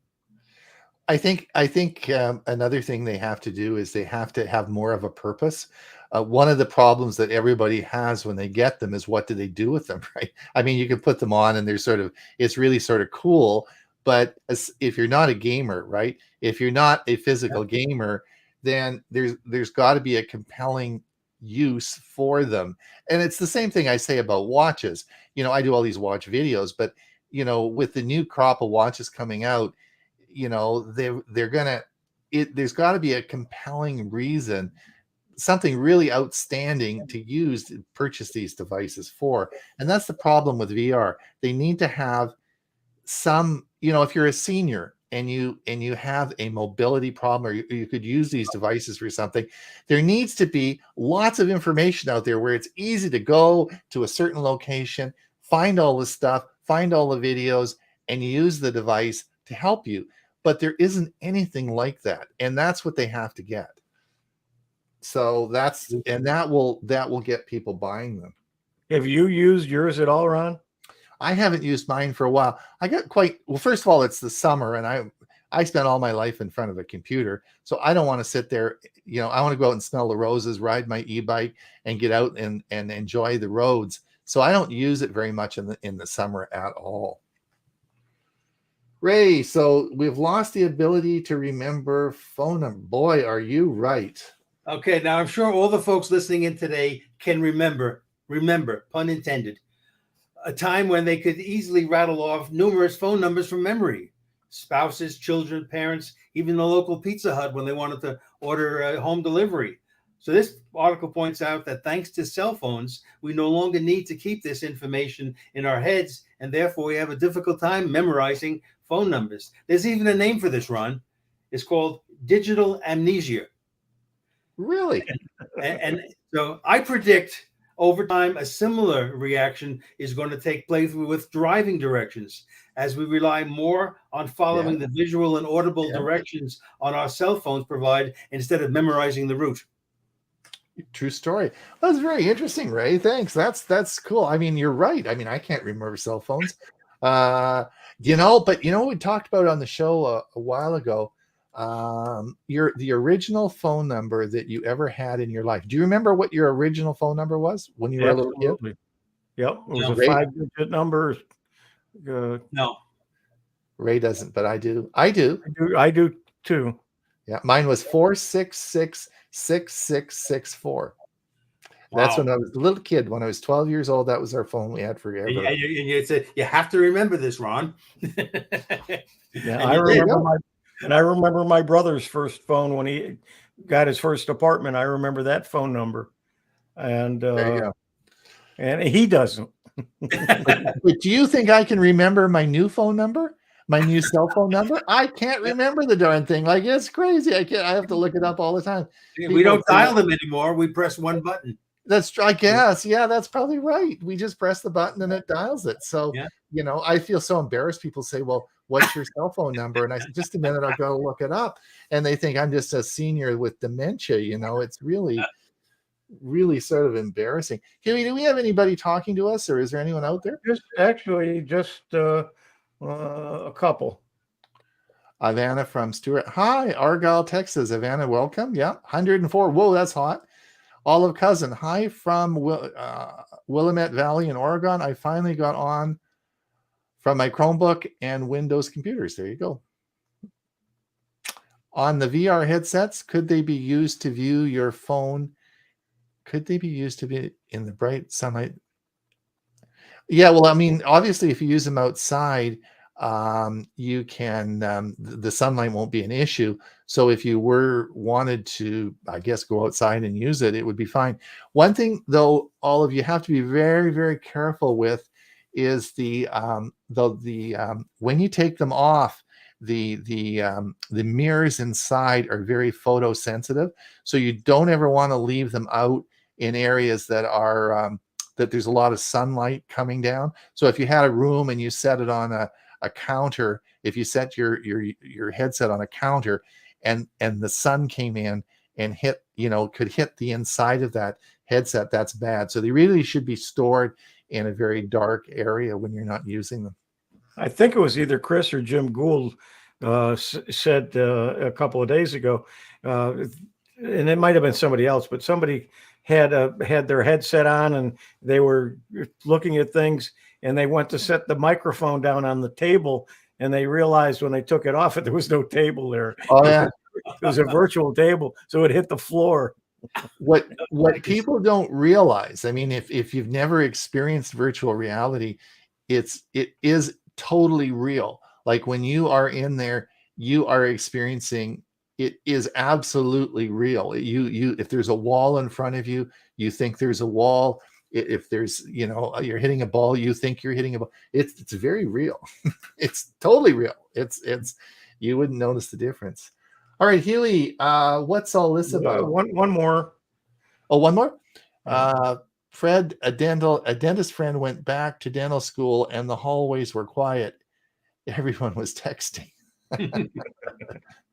I think another thing they have to do is they have to have more of a purpose. One of the problems that everybody has when they get them is, what do they do with them, right? I mean, you can put them on and it's really sort of cool, but if you're not a gamer, right? If you're not a physical gamer, then there's got to be a compelling use for them. And it's the same thing I say about watches. I do all these watch videos, but with the new crop of watches coming out, there's got to be a compelling reason, something really outstanding to purchase these devices for. And that's the problem with VR. They need to have some, if you're a senior and you have a mobility problem, or you could use these devices for something, there needs to be lots of information out there where it's easy to go to a certain location, find all the stuff, find all the videos, and use the device to help you. But there isn't anything like that, and that's what they have to get. So that will get people buying them. Have you used yours at all, Ron? I haven't used mine for a while. I got first of all, it's the summer, and I spent all my life in front of a computer, so I don't want to sit there. I want to go out and smell the roses, ride my e-bike, and get out and enjoy the roads. So I don't use it very much in the summer at all. Ray, so we've lost the ability to remember phone number. Boy, are you right. Okay, now I'm sure all the folks listening in today can remember, pun intended, a time when they could easily rattle off numerous phone numbers from memory. Spouses, children, parents, even the local Pizza Hut when they wanted to order home delivery. So this article points out that thanks to cell phones, we no longer need to keep this information in our heads, and therefore we have a difficult time memorizing phone numbers. There's even a name for this, Ron. It's called digital amnesia. Really? And so I predict over time a similar reaction is going to take place with driving directions, as we rely more on following the visual and audible directions on our cell phones provide, instead of memorizing the route. True story. That's very interesting, Ray. Thanks. That's cool. I mean, you're right. I mean, I can't remember cell phones. But we talked about on the show a while ago, the original phone number that you ever had in your life. Do you remember what your original phone number was when you were a little kid? Yep, it was a 5-digit number. No, Ray doesn't, but I do. I do too. Yeah, mine was 4666664. That's when I was a little kid. When I was 12 years old, that was our phone we had forever. Yeah, you said you have to remember this, Ron. Yeah, I remember my brother's first phone when he got his first apartment. I remember that phone number, and he doesn't. But do you think I can remember my new phone number? My new cell phone number? I can't remember the darn thing. Like, it's crazy. I have to look it up all the time. We don't dial them anymore. We press one button. That's, I guess. Yeah, that's probably right. We just press the button and it dials it. So, I feel so embarrassed. People say, well, what's your cell phone number? And I said, just a minute, I'll go look it up. And they think I'm just a senior with dementia. It's really, really sort of embarrassing. Huey, do we have anybody talking to us, or is there anyone out there? Just a couple. Ivana from Stewart. Hi, Argyle, Texas. Ivana, welcome. Yeah, 104. Whoa, that's hot. Olive Cousin. Hi from Willamette Valley in Oregon. I finally got on from my Chromebook and Windows computers. There you go. On the VR headsets, could they be used to view your phone? Could they be used to be in the bright sunlight? Yeah, well, I mean, obviously, if you use them outside, you can the sunlight won't be an issue. So if you were wanted to, I guess, go outside and use it, it would be fine. One thing though, all of you have to be very, very careful with is the when you take them off, the mirrors inside are very photosensitive, so you don't ever want to leave them out in areas that are that there's a lot of sunlight coming down. So if you had a room and you set it on a counter, if you set your headset on a counter and the sun came in and hit, could hit the inside of that headset, that's bad. So they really should be stored in a very dark area when you're not using them. I think it was either Chris or Jim Gould said a couple of days ago, and it might have been somebody else, but somebody had their headset on and they were looking at things, and they went to set the microphone down on the table, and they realized when they took it off that there was no table there. Oh yeah, it was a virtual table, so it hit the floor. What people don't realize, I mean, if you've never experienced virtual reality, it is totally real. Like when you are in there, you are experiencing, it is absolutely real. You if there's a wall in front of you, you think there's a wall. If there's, you're hitting a ball, you think you're hitting a ball. It's very real. It's totally real. It's you wouldn't notice the difference. All right, Huey, what's all this about? One more. Oh, one more? Fred, a dentist friend went back to dental school and the hallways were quiet. Everyone was texting.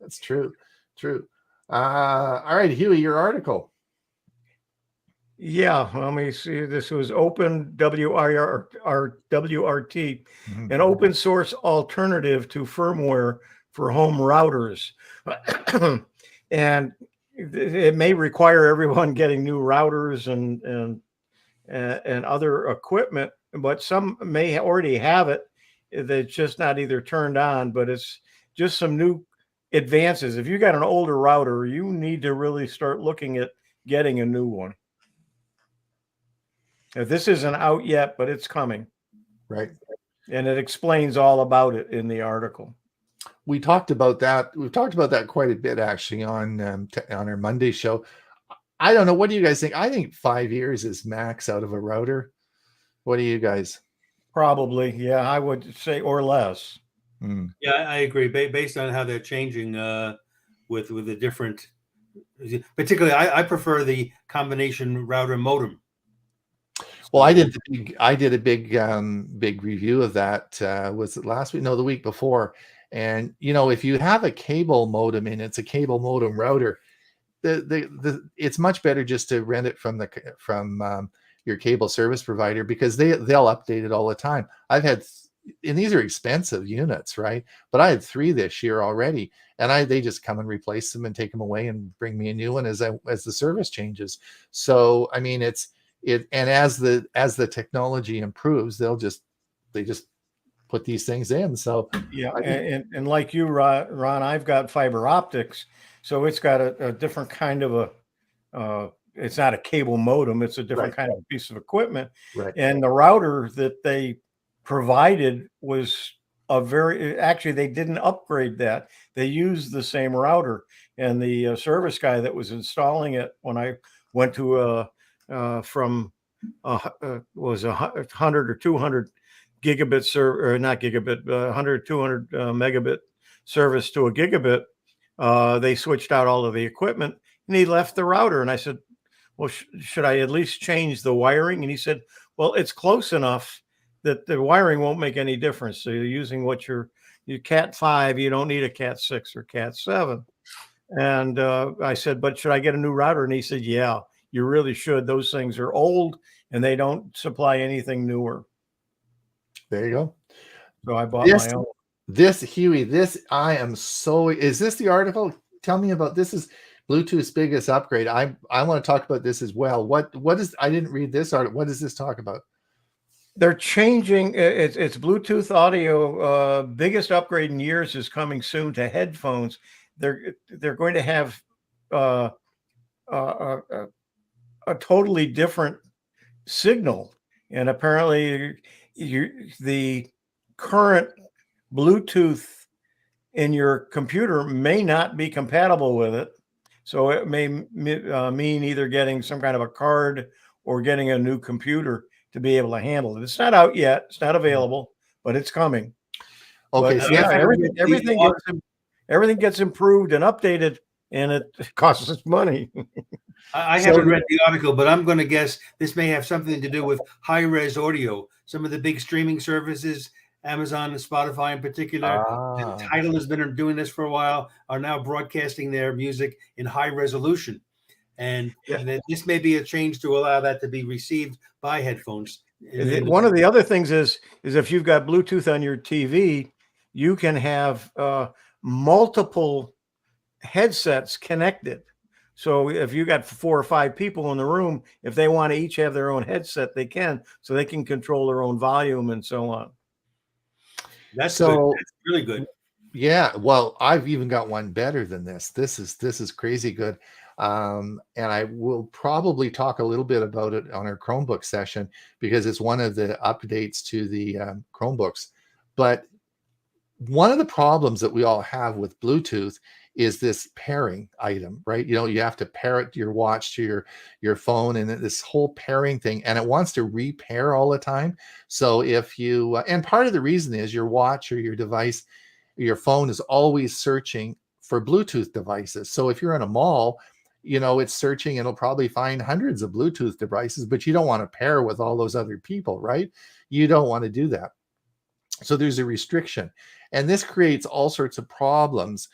That's true. True. All right, Huey, your article. Yeah, let me see. This was Open WRT, an open source alternative to firmware for home routers. And it may require everyone getting new routers and other equipment, but some may already have it. That's just not either turned on, but it's just some new advances. If you got an older router, you need to really start looking at getting a new one. This isn't out yet, but it's coming. Right. And it explains all about it in the article. We talked about that. We've talked about that quite a bit, actually, on our Monday show. I don't know. What do you guys think? I think 5 years is max out of a router. What do you guys? Probably. Yeah, I would say, or less. Yeah, I agree. Based on how they're changing with the different, particularly, I prefer the combination router modem. Well, I did a big review of that. Was it last week? No, the week before. And if you have a cable modem and it's a cable modem router, it's much better just to rent it from your cable service provider, because they'll update it all the time. I've had, and these are expensive units, right? But I had 3 this year already, and they just come and replace them and take them away and bring me a new one as the service changes. So I mean, and as the technology improves, they just put these things in. So yeah, and like you, Ron, I've got fiber optics, so it's got a different kind of it's not a cable modem, it's a different kind of piece of equipment. Right. And the router that they provided was actually they didn't upgrade that. They used the same router, and the service guy that was installing it, when I went to from was 100 or 200 gigabit server, or not gigabit, 100, 200 megabit service to a gigabit. They switched out all of the equipment, and he left the router. And I said, well, should I at least change the wiring? And he said, well, it's close enough that the wiring won't make any difference. So you're using what your Cat 5, you don't need a Cat 6 or Cat 7. And I said, but should I get a new router? And he said, yeah, you really should. Those things are old and they don't supply anything newer. There you go. So I bought my own. Huey, is this the article? Tell me about this. Is Bluetooth's biggest upgrade. I want to talk about this as well. What is, I didn't read this article. What does this talk about? They're changing. It's Bluetooth audio. Biggest upgrade in years is coming soon to headphones. They're going to have a totally different signal, and apparently the current Bluetooth in your computer may not be compatible with it. So it may mean either getting some kind of a card or getting a new computer to be able to handle it. It's not out yet. It's not available, but it's coming. Okay, But so yeah, that's everything gets improved and updated, and it costs us money. I haven't read the article, but I'm going to guess this may have something to do with high-res audio. Some of the big streaming services, Amazon and Spotify in particular, Tidal has been doing this for a while, are now broadcasting their music in high resolution. And this may be a change to allow that to be received by headphones. One of the other things is if you've got Bluetooth on your TV, you can have multiple headsets connected. So if you got 4 or 5 people in the room, if they want to each have their own headset, they can, so they can control their own volume and so on. That's good. That's really good. Yeah, well, I've even got one better than this. This is crazy good. And I will probably talk a little bit about it on our Chromebook session because it's one of the updates to the Chromebooks. But one of the problems that we all have with Bluetooth is this pairing item, right? You know, you have to pair it to your watch to your phone, and this whole pairing thing, and it wants to repair all the time. So if you and part of the reason is your watch or your device, your phone is always searching for Bluetooth devices. So if you're in a mall, you know, it's searching, it'll probably find hundreds of Bluetooth devices, but you don't want to pair with all those other people, right? You don't want to do that. So there's a restriction, and this creates all sorts of problems.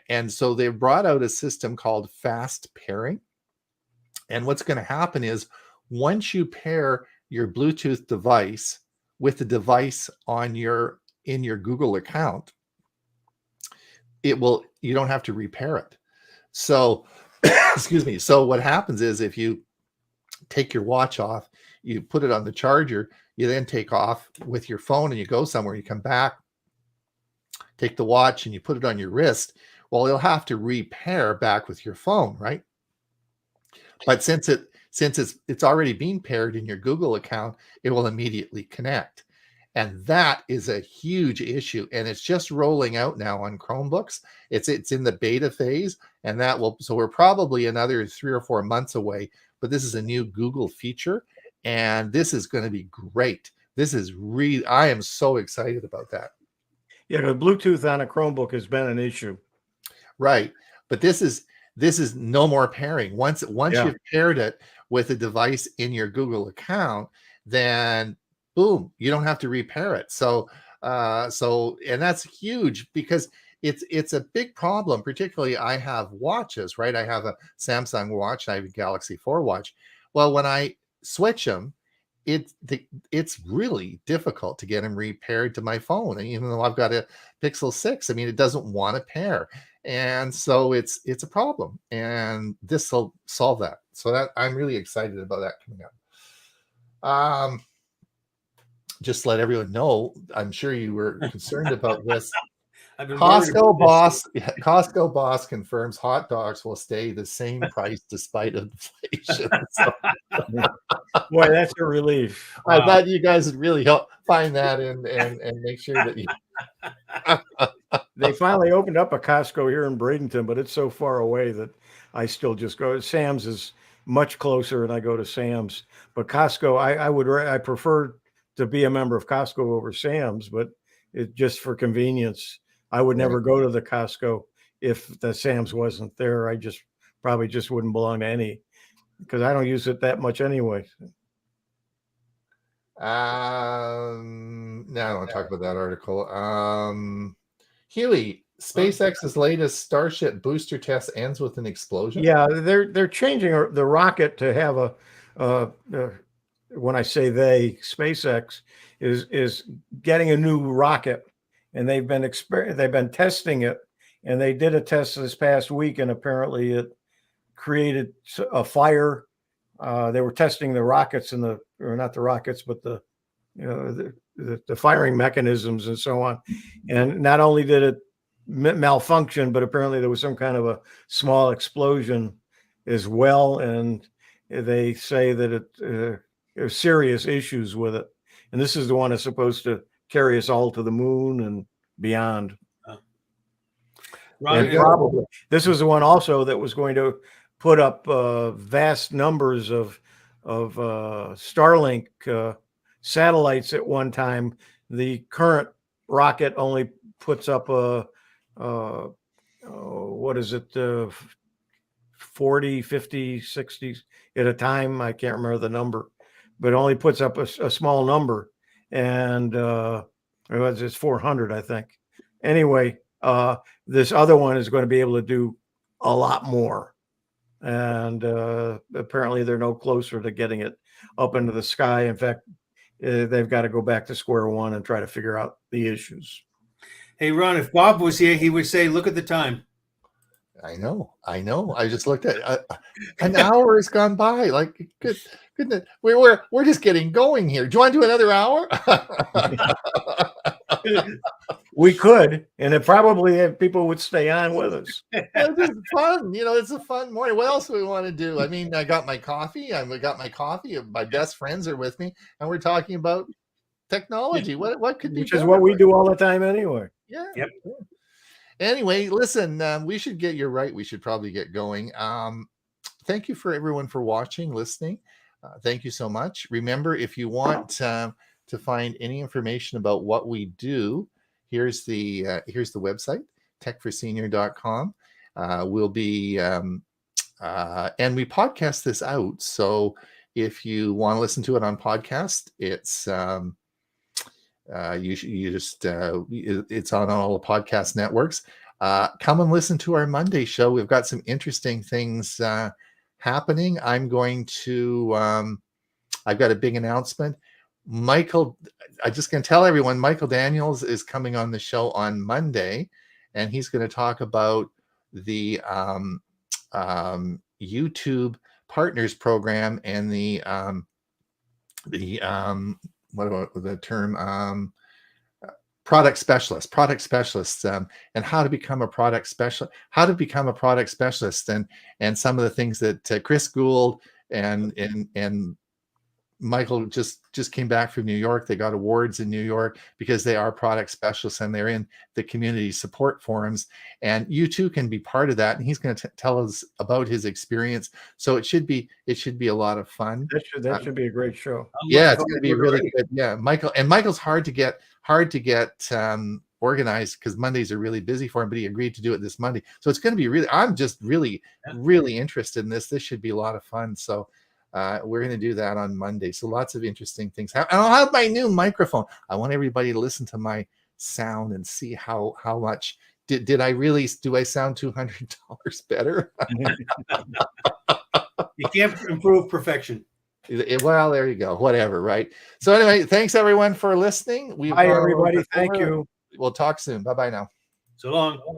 And so they brought out a system called fast pairing. And what's going to happen is once you pair your Bluetooth device with the device in your Google account, you don't have to repair it. So, excuse me. So what happens is if you take your watch off, you put it on the charger, you then take off with your phone and you go somewhere, you come back, take the watch and you put it on your wrist. Well, you'll have to repair back with your phone, right? But since it's already been paired in your Google account, it will immediately connect. And that is a huge issue. And it's just rolling out now on Chromebooks. It's in the beta phase, and so we're probably another 3 or 4 months away, but this is a new Google feature, and this is going to be great. I am so excited about that. Yeah, the Bluetooth on a Chromebook has been an issue. Right. But this is no more pairing. Once you've paired it with a device in your Google account, then boom, you don't have to repair it. So and that's huge because it's a big problem. Particularly, I have watches, right? I have a Samsung watch, I have a Galaxy 4 watch. Well, when I switch them, it's really difficult to get them repaired to my phone. And even though I've got a Pixel 6, I mean, it doesn't want to pair. And so it's a problem, and this will solve that. So that I'm really excited about that coming up. Just let everyone know, I'm sure you were concerned about this. Costco boss confirms hot dogs will stay the same price despite inflation. So, boy, that's a relief. I thought you guys would really help find that and make sure that you. They finally opened up a Costco here in Bradenton, but it's so far away that I still just go. Sam's is much closer, and I go to Sam's. But Costco, I prefer to be a member of Costco over Sam's, but it just for convenience. I would never go to the Costco if the Sam's wasn't there. I probably wouldn't belong to any because I don't use it that much anyway. No, I don't want to talk about that article. Huey, SpaceX's latest Starship booster test ends with an explosion. Yeah, they're changing the rocket to have when I say SpaceX is getting a new rocket, and they've been testing it, and they did a test this past week, and apparently it created a fire. They were testing the rockets or not the rockets, but the firing mechanisms and so on. And not only did it malfunction, but apparently there was some kind of a small explosion as well. And they say that there's serious issues with it. And this is the one that's supposed to carry us all to the moon and beyond. Ron, There you go. Probably. This was the one also that was going to put up vast numbers of Starlink satellites at one time. The current rocket only puts up what is it, 40, 50, 60 at a time. I can't remember the number, but only puts up a small number. And it's 400, I think. Anyway, this other one is going to be able to do a lot more. And apparently they're no closer to getting it up into the sky. In fact, they've got to go back to square one and try to figure out the issues. hey, Ron, if Bob was here, he would say, look at the time. I know. I just looked at an hour has gone by. Like, goodness, we're just getting going here. Do you want to do another hour? We could, and it probably people would stay on with us. It's just fun. It's a fun morning. What else do we want to do? I mean, I got my coffee. My best friends are with me, and we're talking about technology. What could be? Which is what we do all the time anyway. Yeah. Yep. Anyway, listen, we should get, you're right. We should probably get going. Thank you for everyone for watching, listening. Thank you so much. Remember, if you want to find any information about what we do, here's the website, techforsenior.com. We'll be, and we podcast this out. So if you want to listen to it on podcast, it's, it's on all the podcast networks. Come and listen to our Monday show. We've got some interesting things happening. I've got a big announcement. Michael, I'm just going to tell everyone, Michael Daniels is coming on the show on Monday, and he's going to talk about the YouTube Partners Program and the what about the term, product specialists, and how to become a product specialist, and some of the things that Chris Gould and Michael just came back from New York. They got awards in New York because they are product specialists and they're in the community support forums. And you too can be part of that. And he's going to tell us about his experience. So it should be a lot of fun. That should be a great show. Yeah, it's going to be really good. Yeah, Michael's hard to get organized because Mondays are really busy for him, but he agreed to do it this Monday. So it's going to be really, I'm just really interested in this. This should be a lot of fun. So we're going to do that on Monday. So lots of interesting things. And I'll have my new microphone. I want everybody to listen to my sound and see how much do I sound $200 better? You can't improve perfection. Well, there you go. Whatever, right? So anyway, thanks everyone for listening. Hi everybody. Thank you. We'll talk soon. Bye-bye now. So long.